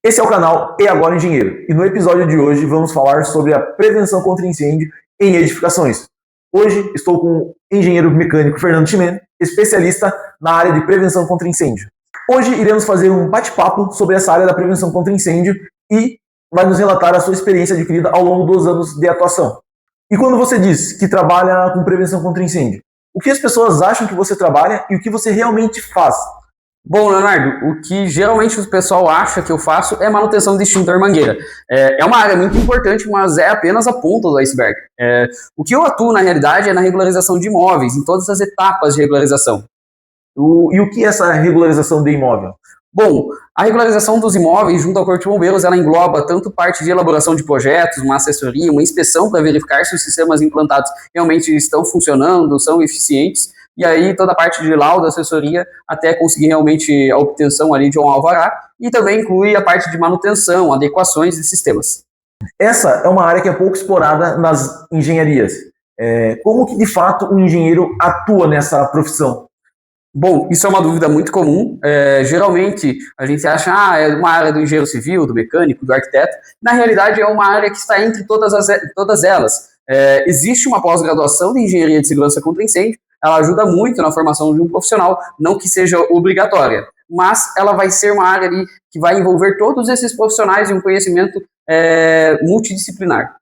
Esse é o canal E Agora Engenheiro, e no episódio de hoje vamos falar sobre a prevenção contra incêndio em edificações. Hoje estou com o engenheiro mecânico Fernando Chimene, especialista na área de prevenção contra incêndio. Hoje iremos fazer um bate-papo sobre essa área da prevenção contra incêndio e vai nos relatar a sua experiência adquirida ao longo dos anos de atuação. E quando você diz que trabalha com prevenção contra incêndio, o que as pessoas acham que você trabalha e o que você realmente faz? Bom, Leonardo, o que geralmente o pessoal acha que eu faço é manutenção de extintor mangueira. É uma área muito importante, mas é apenas a ponta do iceberg. O que eu atuo, na realidade, é na regularização de imóveis, em todas as etapas de regularização. E o que é essa regularização de imóvel? Bom, a regularização dos imóveis junto ao Corpo de Bombeiros, ela engloba tanto parte de elaboração de projetos, uma assessoria, uma inspeção para verificar se os sistemas implantados realmente estão funcionando, são eficientes, e aí toda a parte de laudo, assessoria, até conseguir realmente a obtenção ali de um alvará, e também inclui a parte de manutenção, adequações de sistemas. Essa é uma área que é pouco explorada nas engenharias. Como que de fato um engenheiro atua nessa profissão? Bom, isso é uma dúvida muito comum. Geralmente a gente acha, é uma área do engenheiro civil, do mecânico, do arquiteto. Na realidade é uma área que está entre todas elas. Existe uma pós-graduação de engenharia de segurança contra incêndio. Ela ajuda muito na formação de um profissional, não que seja obrigatória, mas ela vai ser uma área ali que vai envolver todos esses profissionais em um conhecimento multidisciplinar.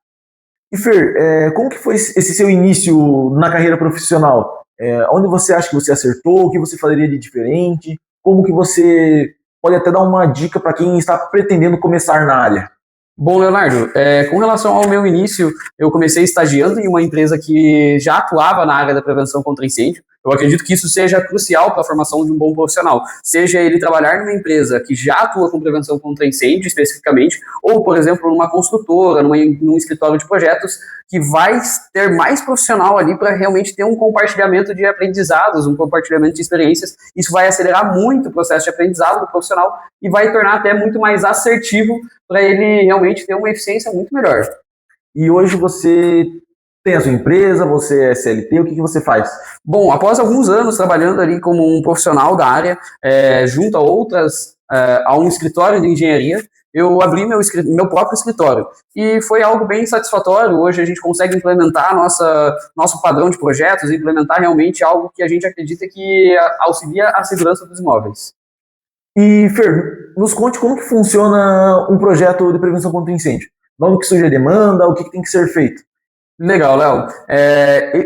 E Fer, como que foi esse seu início na carreira profissional? Onde você acha que você acertou? O que você faria de diferente? Como que você pode até dar uma dica para quem está pretendendo começar na área? Bom, Leonardo, com relação ao meu início, eu comecei estagiando em uma empresa que já atuava na área da prevenção contra incêndio. Eu acredito que isso seja crucial para a formação de um bom profissional, seja ele trabalhar numa empresa que já atua com prevenção contra incêndio especificamente, ou, por exemplo, numa construtora, num escritório de projetos, que vai ter mais profissional ali para realmente ter um compartilhamento de aprendizados, um compartilhamento de experiências. Isso vai acelerar muito o processo de aprendizado do profissional e vai tornar até muito mais assertivo para ele realmente ter uma eficiência muito melhor. E hoje você tem a sua empresa, você é CLT, o que você faz? Bom, após alguns anos trabalhando ali como um profissional da área, junto a um escritório de engenharia, eu abri meu próprio escritório. E foi algo bem satisfatório. Hoje a gente consegue implementar nosso padrão de projetos, implementar realmente algo que a gente acredita que auxilia a segurança dos imóveis. E, Fer, nos conte como que funciona um projeto de prevenção contra incêndio. Onde que surge a demanda, o que tem que ser feito? Legal, Léo.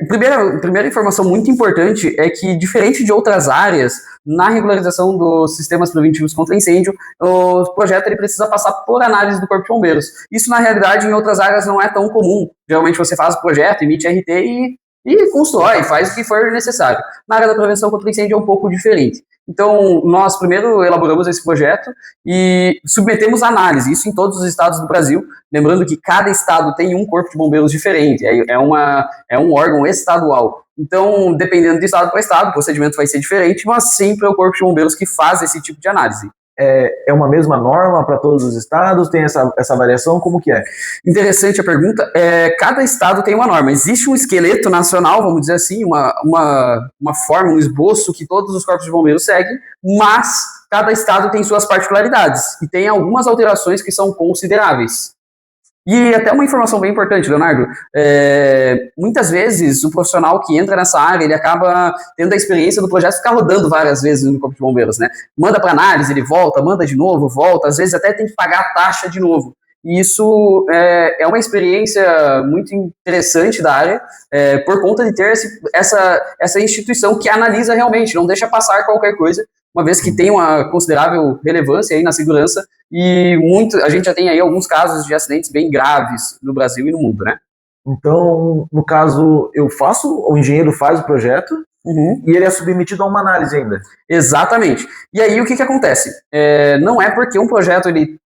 Primeira informação muito importante é que, diferente de outras áreas, na regularização dos sistemas preventivos contra incêndio, o projeto ele precisa passar por análise do Corpo de Bombeiros. Isso, na realidade, em outras áreas não é tão comum. Geralmente você faz o projeto, emite RT e constrói, faz o que for necessário. Na área da prevenção contra incêndio é um pouco diferente. Então, nós primeiro elaboramos esse projeto e submetemos análise, isso em todos os estados do Brasil, lembrando que cada estado tem um corpo de bombeiros diferente, é um órgão estadual. Então, dependendo de estado para estado, o procedimento vai ser diferente, mas sempre é o corpo de bombeiros que faz esse tipo de análise. É uma mesma norma para todos os estados? Tem essa variação? Como que é? Interessante a pergunta. Cada estado tem uma norma. Existe um esqueleto nacional, vamos dizer assim, uma forma, um esboço que todos os corpos de bombeiros seguem, mas cada estado tem suas particularidades e tem algumas alterações que são consideráveis. E até uma informação bem importante, Leonardo, muitas vezes o profissional que entra nessa área, ele acaba tendo a experiência do projeto ficar rodando várias vezes no Corpo de Bombeiros, né? Manda para análise, ele volta, manda de novo, volta, às vezes até tem que pagar a taxa de novo. E isso é uma experiência muito interessante da área, por conta de ter essa instituição que analisa realmente, não deixa passar qualquer coisa, uma vez que tem uma considerável relevância aí na segurança, e a gente já tem aí alguns casos de acidentes bem graves no Brasil e no mundo, né? Então, no caso, o engenheiro faz o projeto, e ele é submetido a uma análise ainda. Exatamente. E aí o que acontece? Não é porque um projeto ele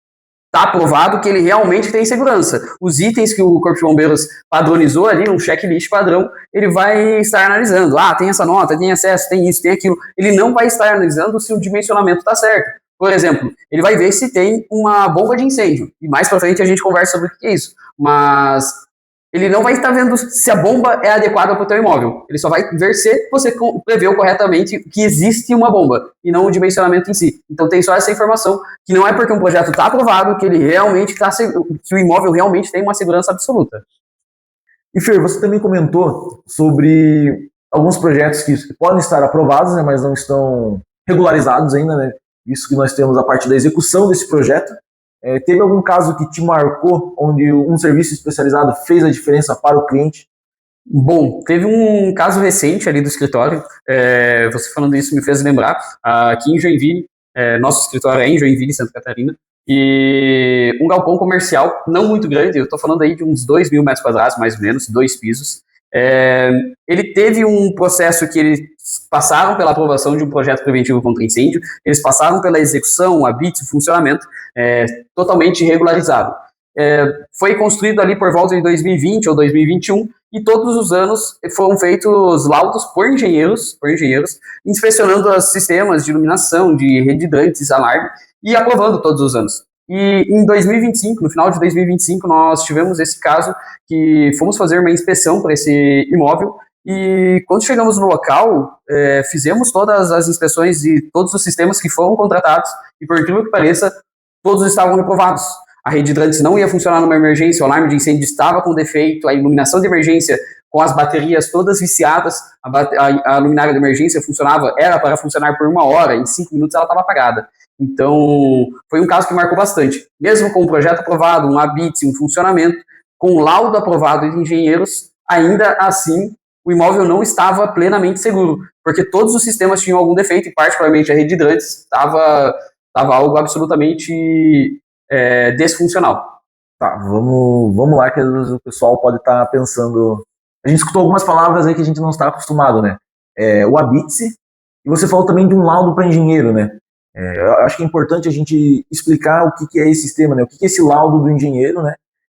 está aprovado que ele realmente tem segurança. Os itens que o Corpo de Bombeiros padronizou ali, um checklist padrão, ele vai estar analisando. Tem essa nota, tem acesso, tem isso, tem aquilo. Ele não vai estar analisando se o dimensionamento está certo. Por exemplo, ele vai ver se tem uma bomba de incêndio. E mais para frente a gente conversa sobre o que é isso. Mas ele não vai estar vendo se a bomba é adequada para o teu imóvel. Ele só vai ver se você preveu corretamente que existe uma bomba, e não o dimensionamento em si. Então tem só essa informação, que não é porque um projeto está aprovado que ele realmente que o imóvel realmente tem uma segurança absoluta. E Fer, você também comentou sobre alguns projetos que podem estar aprovados, né, mas não estão regularizados ainda, né? Isso que nós temos a parte da execução desse projeto. Teve algum caso que te marcou, onde um serviço especializado fez a diferença para o cliente? Bom, teve um caso recente ali do escritório, você falando isso me fez lembrar, aqui em Joinville, nosso escritório é em Joinville, Santa Catarina, e um galpão comercial, não muito grande, eu estou falando aí de uns 2.000 metros quadrados, mais ou menos, 2 pisos. Ele teve um processo que eles passaram pela aprovação de um projeto preventivo contra incêndio, eles passaram pela execução, a bits, o funcionamento, totalmente regularizado. Foi construído ali por volta de 2020 ou 2021, e todos os anos foram feitos laudos por engenheiros, inspecionando os sistemas de iluminação, de rede de hidrantes, alarme, e aprovando todos os anos. E em 2025, no final de 2025, nós tivemos esse caso que fomos fazer uma inspeção para esse imóvel, e quando chegamos no local, fizemos todas as inspeções de todos os sistemas que foram contratados, e por incrível que pareça, todos estavam reprovados. A rede de hidrantes não ia funcionar numa emergência, o alarme de incêndio estava com defeito, a iluminação de emergência com as baterias todas viciadas, a luminária de emergência era para funcionar por 1 hora, em 5 minutos ela estava apagada. Então, foi um caso que marcou bastante. Mesmo com o projeto aprovado, um ABITS, um funcionamento, com o laudo aprovado de engenheiros, ainda assim, o imóvel não estava plenamente seguro, porque todos os sistemas tinham algum defeito, e particularmente a rede de hidrantes estava algo absolutamente desfuncional. Tá, vamos lá, que o pessoal pode estar pensando. A gente escutou algumas palavras aí que a gente não está acostumado, né? O ABITS, e você falou também de um laudo para engenheiro, né? Eu acho que é importante a gente explicar o que é esse sistema, né? O que é esse laudo do engenheiro, né?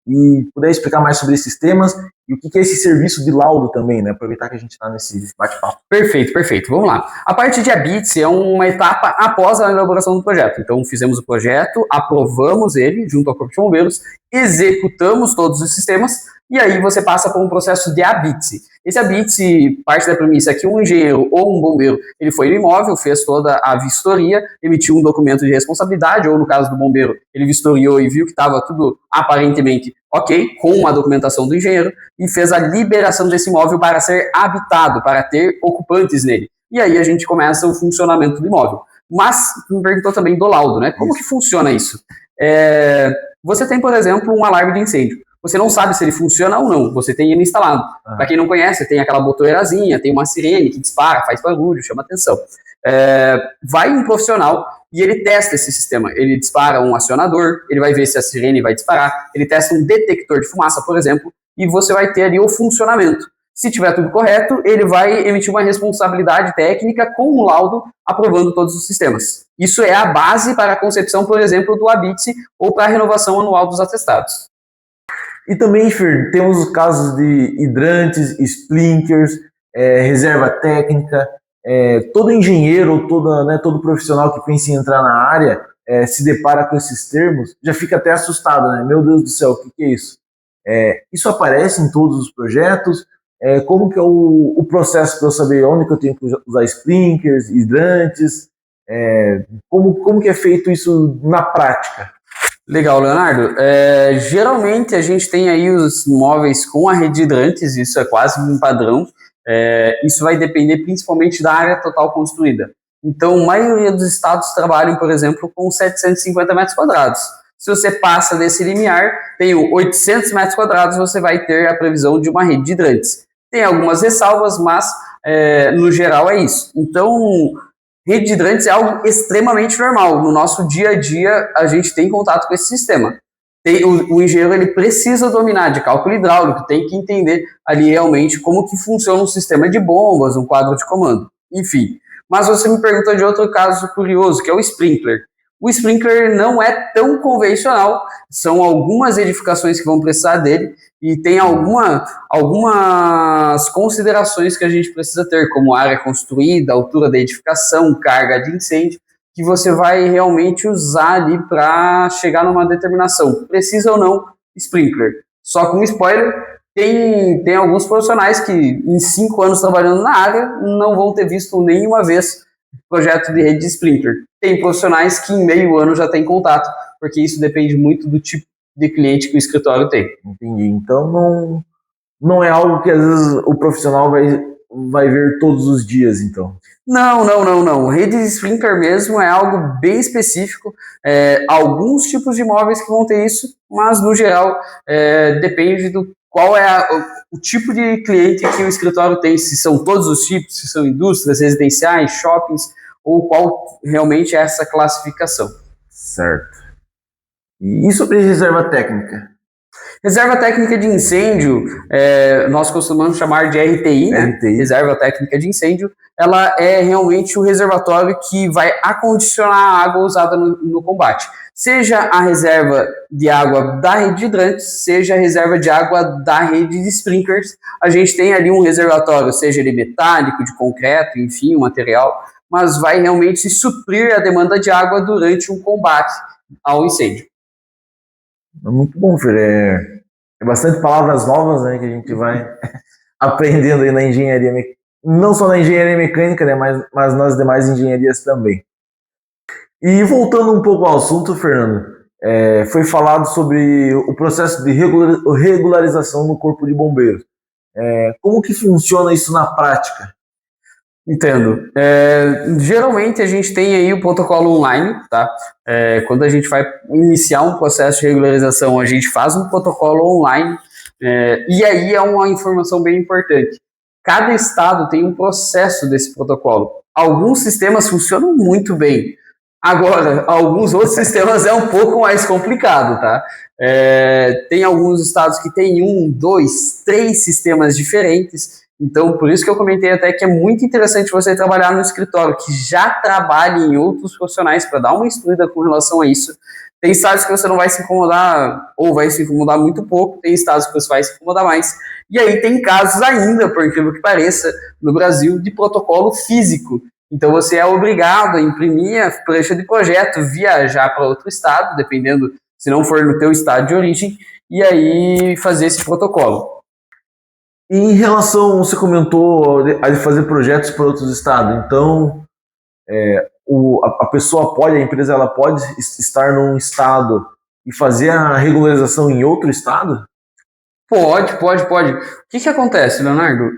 E puder explicar mais sobre esses temas e o que é esse serviço de laudo também, né? Aproveitar que a gente está nesse bate-papo. Perfeito. Vamos lá. A parte de ABITS é uma etapa após a elaboração do projeto. Então, fizemos o projeto, aprovamos ele junto ao Corpo de Bombeiros, executamos todos os sistemas, e aí você passa por um processo de ABITS. Esse ABITS parte da premissa que um engenheiro ou um bombeiro, ele foi no imóvel, fez toda a vistoria, emitiu um documento de responsabilidade, ou no caso do bombeiro, ele vistoriou e viu que estava tudo aparentemente ok, com a documentação do engenheiro, e fez a liberação desse imóvel para ser habitado, para ter ocupantes nele. E aí a gente começa o funcionamento do imóvel. Mas, me perguntou também do laudo, né? Como que funciona isso? Você tem, por exemplo, um alarme de incêndio. Você não sabe se ele funciona ou não, você tem ele instalado. Para quem não conhece, tem aquela botoeirazinha, tem uma sirene que dispara, faz barulho, chama atenção. Vai um profissional e ele testa esse sistema. Ele dispara um acionador, ele vai ver se a sirene vai disparar, ele testa um detector de fumaça, por exemplo, e você vai ter ali o funcionamento. Se tiver tudo correto, ele vai emitir uma responsabilidade técnica com um laudo aprovando todos os sistemas. Isso é a base para a concepção, por exemplo, do ABITS ou para a renovação anual dos atestados. E também, Fer, temos os casos de hidrantes, sprinklers, reserva técnica. Todo engenheiro, todo profissional que pensa em entrar na área se depara com esses termos, já fica até assustado, né? Meu Deus do céu, o que é isso? Isso aparece em todos os projetos? Como que é o processo para eu saber onde que eu tenho que usar sprinklers, hidrantes? Como que é feito isso na prática? Legal, Leonardo. Geralmente a gente tem aí os móveis com a rede de hidrantes, isso é quase um padrão. Isso vai depender principalmente da área total construída. Então, a maioria dos estados trabalham, por exemplo, com 750 metros quadrados. Se você passa desse limiar, tem 800 metros quadrados, você vai ter a previsão de uma rede de hidrantes. Tem algumas ressalvas, mas no geral é isso. Então, rede de hidrantes é algo extremamente normal. No nosso dia a dia, a gente tem contato com esse sistema. O engenheiro ele precisa dominar de cálculo hidráulico, tem que entender ali realmente como que funciona um sistema de bombas, um quadro de comando, enfim. Mas você me perguntou de outro caso curioso, que é o sprinkler. O sprinkler não é tão convencional, são algumas edificações que vão precisar dele, e tem algumas considerações que a gente precisa ter, como área construída, altura da edificação, carga de incêndio, que você vai realmente usar ali para chegar numa determinação. Precisa ou não sprinkler? Só com spoiler, Tem alguns profissionais que em 5 anos trabalhando na área não vão ter visto nenhuma vez projeto de rede de Sprinter. Tem profissionais que em meio ano já têm contato, porque isso depende muito do tipo de cliente que o escritório tem. Entendi. Então não é algo que às vezes o profissional vai ver todos os dias, então. Não. Rede de Sprinter mesmo é algo bem específico. Alguns tipos de imóveis que vão ter isso, mas no geral depende do qual é o tipo de cliente que o escritório tem, se são todos os tipos, se são indústrias, residenciais, shoppings, ou qual realmente é essa classificação. Certo. E sobre reserva técnica? Reserva técnica de incêndio, nós costumamos chamar de RTI, né? RTI. Reserva técnica de incêndio, ela é realmente o reservatório que vai acondicionar a água usada no combate. Seja a reserva de água da rede de hidrantes, seja a reserva de água da rede de sprinklers, a gente tem ali um reservatório, seja ele metálico, de concreto, enfim, um material, mas vai realmente suprir a demanda de água durante um combate ao incêndio. Muito bom, Fer. É bastante palavras novas, né, que a gente vai aprendendo aí na engenharia, não só na engenharia mecânica, né, mas nas demais engenharias também. E voltando um pouco ao assunto, Fernando, foi falado sobre o processo de regularização no Corpo de Bombeiros. Como que funciona isso na prática? Entendo. Geralmente a gente tem aí o protocolo online, tá? Quando a gente vai iniciar um processo de regularização, a gente faz um protocolo online, e aí é uma informação bem importante. Cada estado tem um processo desse protocolo. Alguns sistemas funcionam muito bem. Agora, alguns outros sistemas é um pouco mais complicado, tá? Tem alguns estados que tem 1, 2, 3 sistemas diferentes. Então, por isso que eu comentei até que é muito interessante você trabalhar no escritório que já trabalha em outros profissionais para dar uma instruída com relação a isso. Tem estados que você não vai se incomodar, ou vai se incomodar muito pouco, tem estados que você vai se incomodar mais. E aí tem casos ainda, por incrível que pareça, no Brasil, de protocolo físico. Então você é obrigado a imprimir a prancha de projeto, viajar para outro estado, dependendo, se não for no teu estado de origem, e aí fazer esse protocolo. E em relação, você comentou a fazer projetos para outros estados, então a pessoa pode, a empresa ela pode estar num estado e fazer a regularização em outro estado? Pode. O que acontece, Leonardo?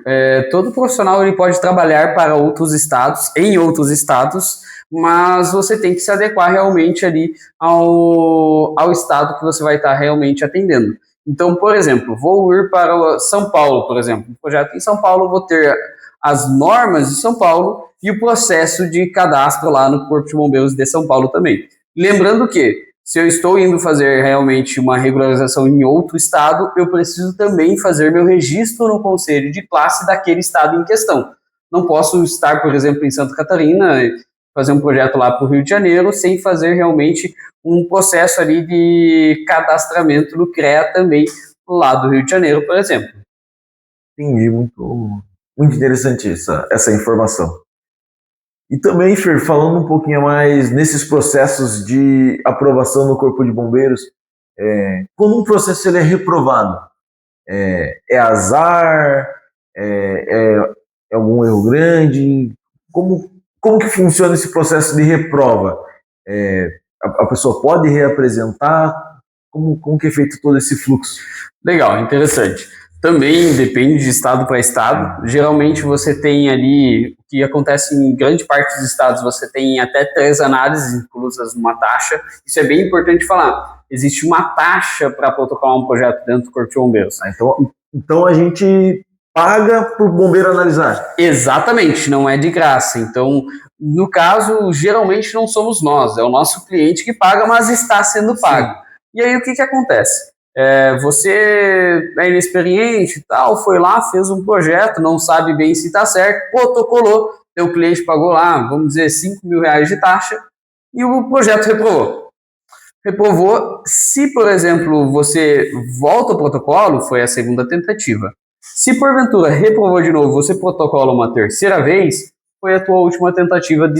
Todo profissional ele pode trabalhar para outros estados, em outros estados, mas você tem que se adequar realmente ali ao estado que você vai estar realmente atendendo. Então, por exemplo, vou ir para São Paulo, por exemplo. Um projeto em São Paulo, vou ter as normas de São Paulo e o processo de cadastro lá no Corpo de Bombeiros de São Paulo também. Lembrando que, se eu estou indo fazer realmente uma regularização em outro estado, eu preciso também fazer meu registro no conselho de classe daquele estado em questão. Não posso estar, por exemplo, em Santa Catarina, fazer um projeto lá para o Rio de Janeiro, sem fazer realmente um processo ali de cadastramento no CREA também, lá do Rio de Janeiro, por exemplo. Entendi, muito interessante essa informação. E também, Fer, falando um pouquinho mais nesses processos de aprovação no Corpo de Bombeiros, quando um processo ele é reprovado, é azar, é algum erro grande? Como que funciona esse processo de reprova? A pessoa pode reapresentar? Como que é feito todo esse fluxo? Legal, interessante. Também depende de estado para estado. Geralmente você tem ali, o que acontece em grande parte dos estados, você tem até 3 análises inclusas numa taxa. Isso é bem importante falar. Existe uma taxa para protocolar um projeto dentro do Corpo de Bombeiros. Então a gente paga para o bombeiro analisar? Exatamente, não é de graça. Então, no caso, geralmente não somos nós, é o nosso cliente que paga, mas está sendo pago. Sim. E aí o que acontece? Você é inexperiente e tal, foi lá, fez um projeto, não sabe bem se está certo, protocolou, teu cliente pagou lá, vamos dizer, 5 mil reais de taxa, e o projeto reprovou. Reprovou, se, por exemplo, você volta ao protocolo, foi a segunda tentativa. Se, porventura, reprovou de novo, você protocola uma terceira vez, foi a tua última tentativa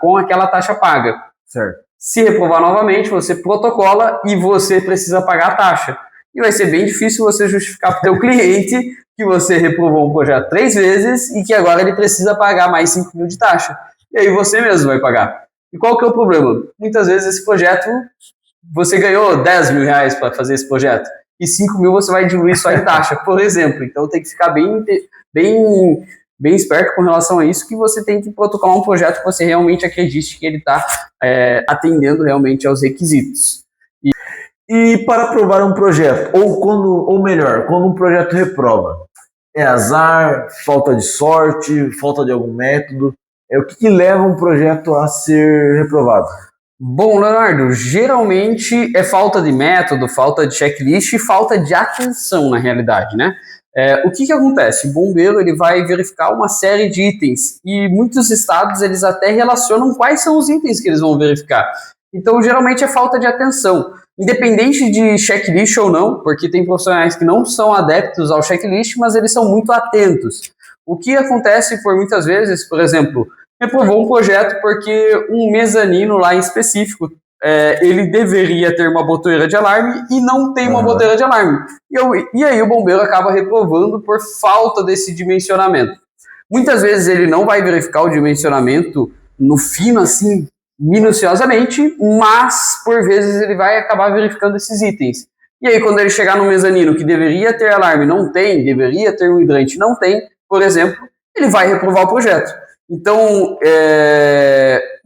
com aquela taxa paga. Certo. Se reprovar novamente, você protocola e você precisa pagar a taxa. e vai ser bem difícil você justificar para o teu cliente que você reprovou um projeto 3 vezes e que agora ele precisa pagar mais 5 mil de taxa. E aí você mesmo vai pagar. E qual que é o problema? Muitas vezes esse projeto, você ganhou 10 mil reais para fazer esse projeto, e 5 mil você vai diluir só em taxa, por exemplo. Então tem que ficar bem esperto com relação a isso, que você tem que protocolar um projeto que você realmente acredite que ele está atendendo realmente aos requisitos. E para aprovar um projeto, ou melhor, quando um projeto reprova, é azar, falta de sorte, falta de algum método? O que leva um projeto a ser reprovado? Bom, Leonardo, geralmente é falta de método, falta de checklist e falta de atenção, na realidade, né? O que acontece? O bombeiro ele vai verificar uma série de itens e muitos estados eles até relacionam quais são os itens que eles vão verificar. Então, geralmente é falta de atenção. Independente de checklist ou não, porque tem profissionais que não são adeptos ao checklist, mas eles são muito atentos. O que acontece por muitas vezes, por exemplo, reprovou um projeto porque um mezanino lá em específico, ele deveria ter uma botoeira de alarme e não tem uma botoeira de alarme. E aí o bombeiro acaba reprovando por falta desse dimensionamento. Muitas vezes ele não vai verificar o dimensionamento no fino, assim, minuciosamente, mas por vezes ele vai acabar verificando esses itens. E aí quando ele chegar no mezanino que deveria ter alarme, não tem, deveria ter um hidrante, não tem, por exemplo, ele vai reprovar o projeto. Então,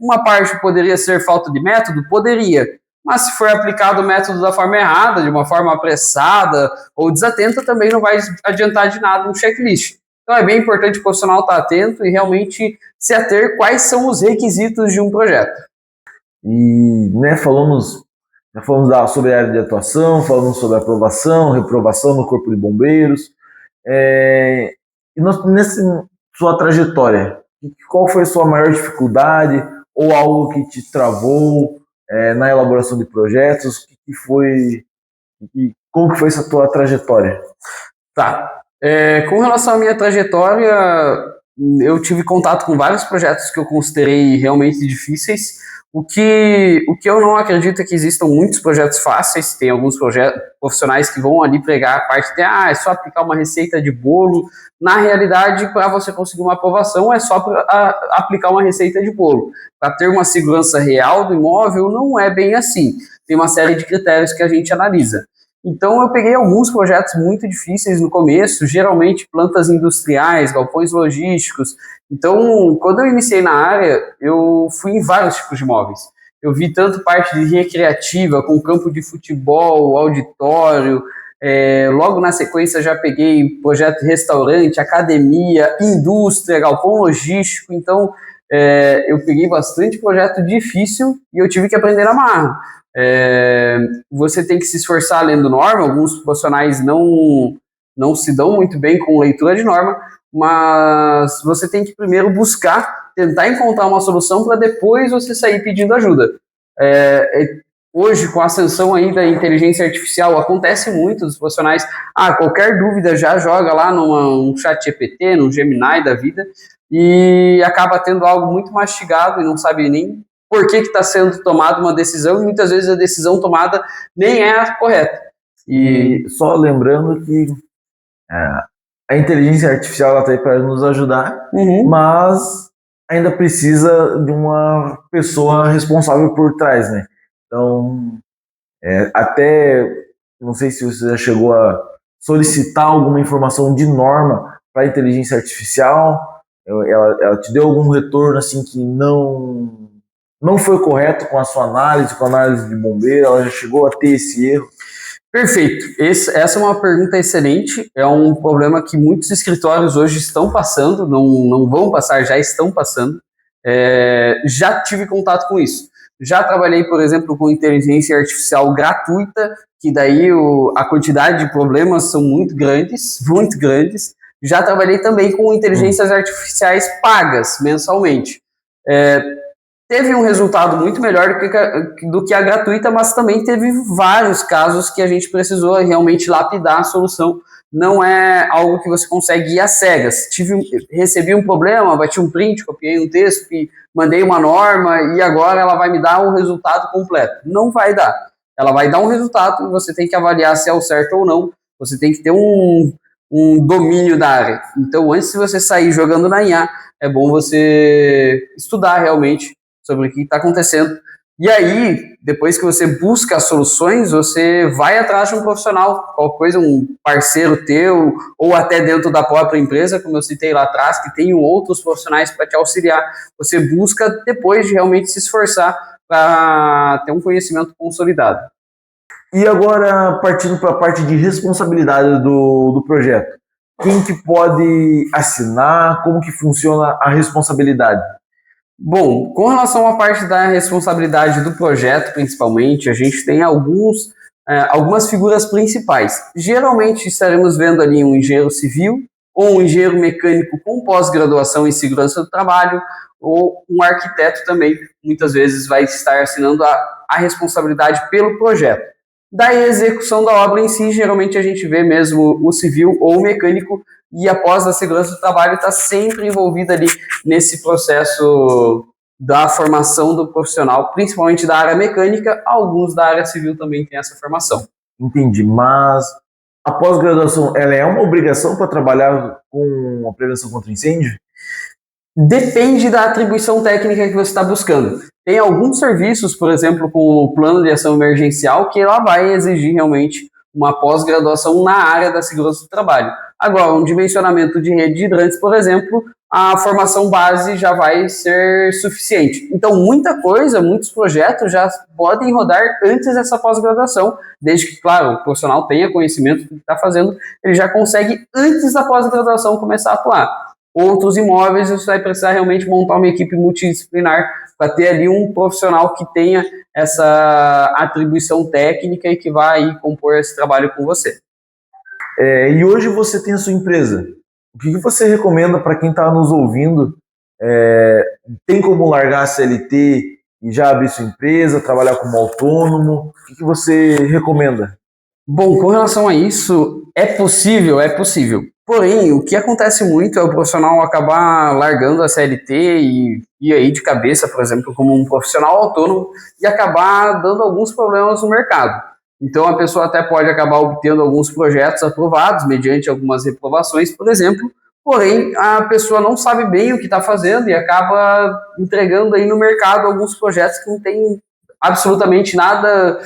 uma parte poderia ser falta de método? Poderia. Mas se for aplicado o método da forma errada, de uma forma apressada ou desatenta, também não vai adiantar de nada um checklist. Então é bem importante o profissional estar atento e realmente se ater quais são os requisitos de um projeto. E já falamos sobre a área de atuação, falamos sobre aprovação, reprovação no Corpo de Bombeiros. E nessa sua trajetória, qual foi a sua maior dificuldade ou algo que te travou na elaboração de projetos? Como que foi essa tua trajetória? Tá. Com relação à minha trajetória, eu tive contato com vários projetos que eu considerei realmente difíceis. O que eu não acredito é que existam muitos projetos fáceis. Tem alguns profissionais que vão ali pregar a parte de é só aplicar uma receita de bolo. Na realidade, para você conseguir uma aprovação, é só aplicar uma receita de bolo. Para ter uma segurança real do imóvel, não é bem assim. Tem uma série de critérios que a gente analisa. Então, eu peguei alguns projetos muito difíceis no começo, geralmente plantas industriais, galpões logísticos. Então, quando eu iniciei na área, eu fui em vários tipos de imóveis. Eu vi tanto parte de recreativa, com campo de futebol, auditório. Logo na sequência, já peguei projeto de restaurante, academia, indústria, galpão logístico. Então, eu peguei bastante projeto difícil e eu tive que aprender na marra. Você tem que se esforçar lendo norma. Alguns profissionais não se dão muito bem com leitura de norma, mas você tem que primeiro tentar encontrar uma solução para depois você sair pedindo ajuda. Hoje, com a ascensão aí da inteligência artificial, acontece muito dos profissionais, qualquer dúvida já joga lá num chat GPT, num Gemini da vida, e acaba tendo algo muito mastigado e não sabe nem por que está sendo tomada uma decisão, e muitas vezes a decisão tomada nem é a correta. E só lembrando que a inteligência artificial está aí para nos ajudar, mas ainda precisa de uma pessoa responsável por trás, né? Então, até não sei se você já chegou a solicitar alguma informação de norma para a inteligência artificial, ela te deu algum retorno assim que não foi correto com a sua análise, com a análise de bombeiro, ela já chegou a ter esse erro? Perfeito. Essa é uma pergunta excelente. É um problema que muitos escritórios hoje estão passando, não vão passar, já estão passando. Já tive contato com isso. Já trabalhei, por exemplo, com inteligência artificial gratuita, que daí a quantidade de problemas são muito grandes, muito grandes. Já trabalhei também com inteligências artificiais pagas mensalmente. Teve um resultado muito melhor do que a gratuita, mas também teve vários casos que a gente precisou realmente lapidar a solução. Não é algo que você consegue ir às cegas. Recebi um problema, bati um print, copiei um texto, mandei uma norma e agora ela vai me dar o resultado completo. Não vai dar. ela vai dar um resultado e você tem que avaliar se é o certo ou não. Você tem que ter um domínio da área. Então, antes de você sair jogando na IA, é bom você estudar realmente sobre o que está acontecendo. E aí, depois que você busca as soluções, você vai atrás de um profissional, qualquer coisa, um parceiro teu, ou até dentro da própria empresa, como eu citei lá atrás, que tem outros profissionais para te auxiliar. Você busca depois de realmente se esforçar para ter um conhecimento consolidado. E agora, partindo para a parte de responsabilidade do projeto, quem que pode assinar, como que funciona a responsabilidade? Bom, com relação à parte da responsabilidade do projeto, principalmente, a gente tem algumas figuras principais. Geralmente estaremos vendo ali um engenheiro civil ou um engenheiro mecânico com pós-graduação em segurança do trabalho ou um arquiteto também, muitas vezes vai estar assinando a responsabilidade pelo projeto. Da execução da obra em si, geralmente a gente vê mesmo o civil ou o mecânico, e após a segurança do trabalho está sempre envolvido ali nesse processo da formação do profissional, principalmente da área mecânica. Alguns da área civil também têm essa formação. Entendi, mas a pós-graduação, ela é uma obrigação para trabalhar com a prevenção contra incêndio? Depende da atribuição técnica que você está buscando. Tem alguns serviços, por exemplo, com o plano de ação emergencial, que ela vai exigir realmente uma pós-graduação na área da segurança do trabalho. Agora, um dimensionamento de rede de hidrantes, por exemplo, a formação base já vai ser suficiente. Então, muita coisa, muitos projetos já podem rodar antes dessa pós-graduação, desde que, claro, o profissional tenha conhecimento do que está fazendo, ele já consegue, antes da pós-graduação, começar a atuar. Outros imóveis, você vai precisar realmente montar uma equipe multidisciplinar para ter ali um profissional que tenha essa atribuição técnica e que vai aí compor esse trabalho com você. E hoje você tem a sua empresa. O que você recomenda para quem está nos ouvindo? Tem como largar a CLT e já abrir sua empresa, trabalhar como autônomo? O que você recomenda? Bom, com relação a isso, é possível, é possível. Porém, o que acontece muito é o profissional acabar largando a CLT e ir aí de cabeça, por exemplo, como um profissional autônomo e acabar dando alguns problemas no mercado. Então, a pessoa até pode acabar obtendo alguns projetos aprovados mediante algumas reprovações, por exemplo, porém, a pessoa não sabe bem o que está fazendo e acaba entregando aí no mercado alguns projetos que não tem absolutamente nada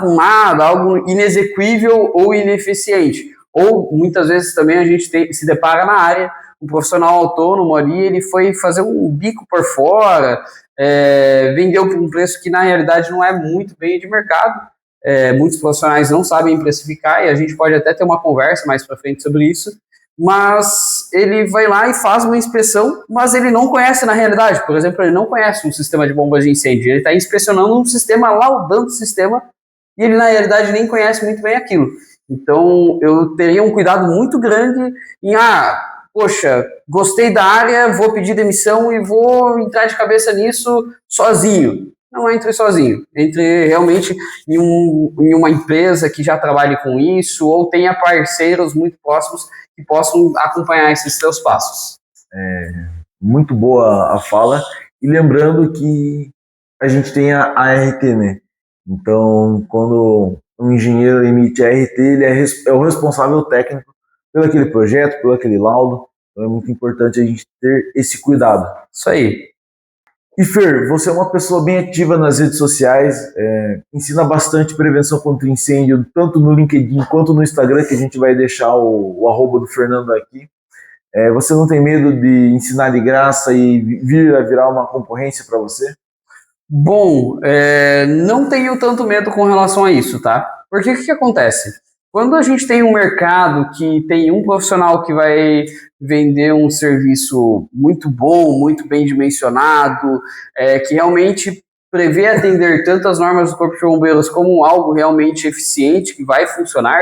com nada, algo inexequível ou ineficiente. Ou, muitas vezes, também a gente se depara na área, um profissional autônomo ali, ele foi fazer um bico por fora, vendeu por um preço que, na realidade, não é muito bem de mercado. Muitos profissionais não sabem precificar, e a gente pode até ter uma conversa mais para frente sobre isso, mas ele vai lá e faz uma inspeção, mas ele não conhece na realidade. Por exemplo, ele não conhece um sistema de bombas de incêndio, ele está inspecionando um sistema, laudando o sistema, e ele, na realidade, nem conhece muito bem aquilo. Então, eu teria um cuidado muito grande em, poxa, gostei da área, vou pedir demissão e vou entrar de cabeça nisso sozinho. Não entre sozinho, entre realmente em uma empresa que já trabalhe com isso ou tenha parceiros muito próximos que possam acompanhar esses seus passos. Muito boa a fala. E lembrando que a gente tem a ART, né? Então, quando um engenheiro emite a ART, ele é o responsável técnico pelo aquele projeto, pelo aquele laudo. Então é muito importante a gente ter esse cuidado. Isso aí. E Fer, você é uma pessoa bem ativa nas redes sociais, ensina bastante prevenção contra incêndio, tanto no LinkedIn quanto no Instagram, que a gente vai deixar o arroba do Fernando aqui. Você não tem medo de ensinar de graça e vir a virar uma concorrência para você? Bom, não tenho tanto medo com relação a isso, tá? Porque o que acontece? Quando a gente tem um mercado que tem um profissional que vai vender um serviço muito bom, muito bem dimensionado, que realmente prevê atender tanto as normas do Corpo de Bombeiros como algo realmente eficiente, que vai funcionar,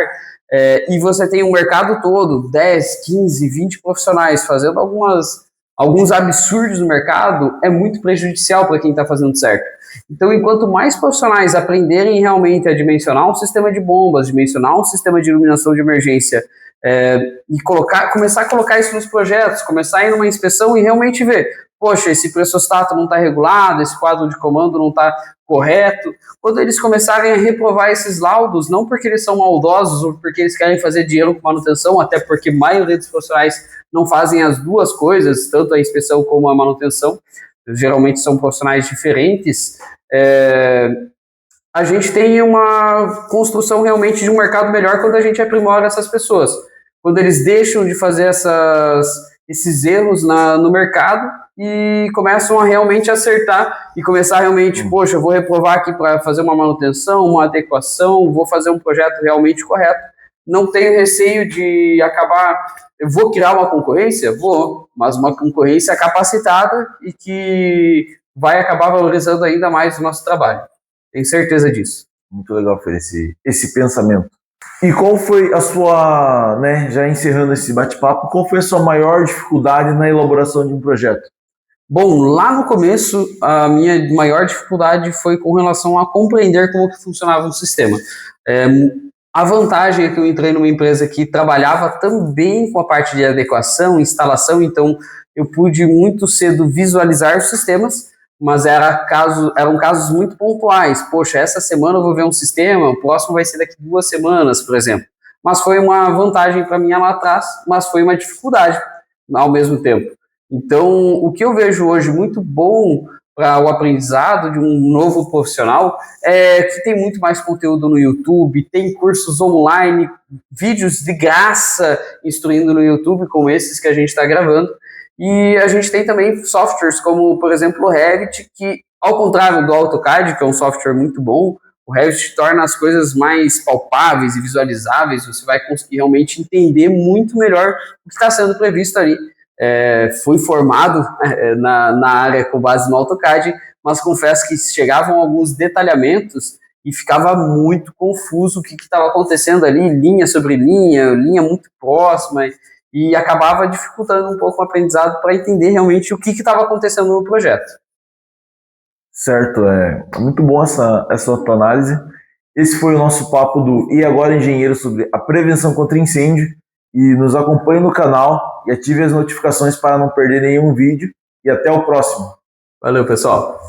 e você tem um mercado todo, 10, 15, 20 profissionais fazendo alguns absurdos no mercado, é muito prejudicial para quem está fazendo certo. Então, enquanto mais profissionais aprenderem realmente a dimensionar um sistema de bombas, dimensionar um sistema de iluminação de emergência, e começar a colocar isso nos projetos, começar a ir numa inspeção e realmente ver, poxa, esse pressostato não está regulado, esse quadro de comando não está correto. Quando eles começarem a reprovar esses laudos, não porque eles são maldosos ou porque eles querem fazer dinheiro com manutenção, até porque a maioria dos profissionais não fazem as duas coisas, tanto a inspeção como a manutenção, geralmente são profissionais diferentes, a gente tem uma construção realmente de um mercado melhor quando a gente aprimora essas pessoas. Quando eles deixam de fazer esses erros no mercado e começam a realmente acertar e começar realmente, poxa, eu vou reprovar aqui para fazer uma manutenção, uma adequação, vou fazer um projeto realmente correto. Não tenho receio de acabar, eu vou criar uma concorrência? Vou, mas uma concorrência capacitada e que vai acabar valorizando ainda mais o nosso trabalho. Tenho certeza disso. Muito legal, Fer, esse pensamento. E qual foi a sua, né, já encerrando esse bate-papo, qual foi a sua maior dificuldade na elaboração de um projeto? Bom, lá no começo, a minha maior dificuldade foi com relação a compreender como que funcionava o sistema. A vantagem é que eu entrei numa empresa que trabalhava também com a parte de adequação, instalação, então eu pude muito cedo visualizar os sistemas, mas eram casos muito pontuais. Poxa, essa semana eu vou ver um sistema, o próximo vai ser daqui 2 semanas, por exemplo. Mas foi uma vantagem para mim lá atrás, mas foi uma dificuldade ao mesmo tempo. Então, o que eu vejo hoje muito bom para o aprendizado de um novo profissional é que tem muito mais conteúdo no YouTube, tem cursos online, vídeos de graça instruindo no YouTube, como esses que a gente está gravando. E a gente tem também softwares como, por exemplo, o Revit, que, ao contrário do AutoCAD, que é um software muito bom, o Revit torna as coisas mais palpáveis e visualizáveis, você vai conseguir realmente entender muito melhor o que está sendo previsto ali. Fui formado na área com base no AutoCAD, mas confesso que chegavam alguns detalhamentos e ficava muito confuso o que estava acontecendo ali, linha sobre linha muito próxima, e acabava dificultando um pouco o aprendizado para entender realmente o que estava acontecendo no projeto. Certo, é muito bom essa tua análise. Esse foi o nosso papo do E Agora Engenheiro sobre a prevenção contra incêndio. E nos acompanhe no canal e ative as notificações para não perder nenhum vídeo. E até o próximo. Valeu, pessoal!